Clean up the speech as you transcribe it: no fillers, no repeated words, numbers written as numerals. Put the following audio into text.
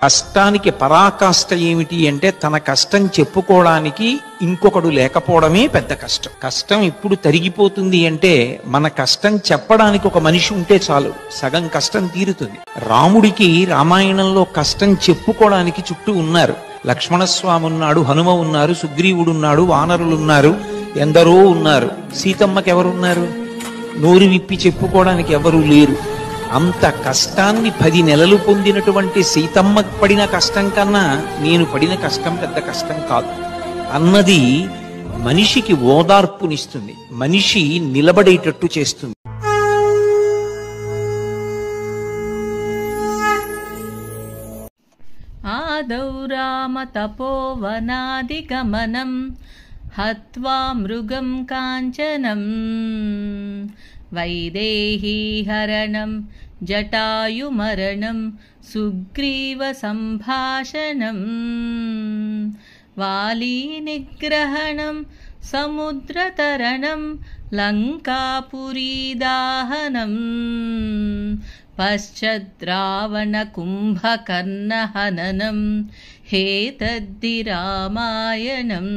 కష్టానికి పరాకాష్ట ఏమిటి అంటే తన కష్టం చెప్పుకోవడానికి ఇంకొకడు లేకపోవడమే పెద్ద కష్టం. కష్టం ఎప్పుడు తరిగిపోతుంది అంటే మన కష్టం చెప్పడానికి ఒక మనిషి ఉంటే చాలు, సగం కష్టం తీరుతుంది. రాముడికి రామాయణంలో కష్టం చెప్పుకోవడానికి చుట్టూ ఉన్నారు. లక్ష్మణస్వామి ఉన్నాడు, హనుమ ఉన్నారు, సుగ్రీవుడున్నాడు, వానరులున్నారు, ఎందరో ఉన్నారు. సీతమ్మకి ఎవరున్నారు? నోరు విప్పి చెప్పుకోవడానికి ఎవరూ లేరు. అంత కష్టాన్ని 10 నెలలు పొందినటువంటి సీతమ్మ పడిన కష్టం కన్నా నేను పడిన కష్టం పెద్ద కష్టం కాదు అన్నది మనిషికి ఓదార్పునిస్తుంది, మనిషి నిలబడేటట్టు చేస్తుంది. ఆదౌ రామ తపోవనాదిగమనం హత్వా మృగం కాంచనం వైదేహీ హరణం జటాయుమరణం సుగ్రీవ సంభాషణం వాలీ నిగ్రహణం సముద్రతరణం లంకాపురీదాహనం పశ్చాద్రావణ కుంభకర్ణహననం హేతద్ధి రామాయణం.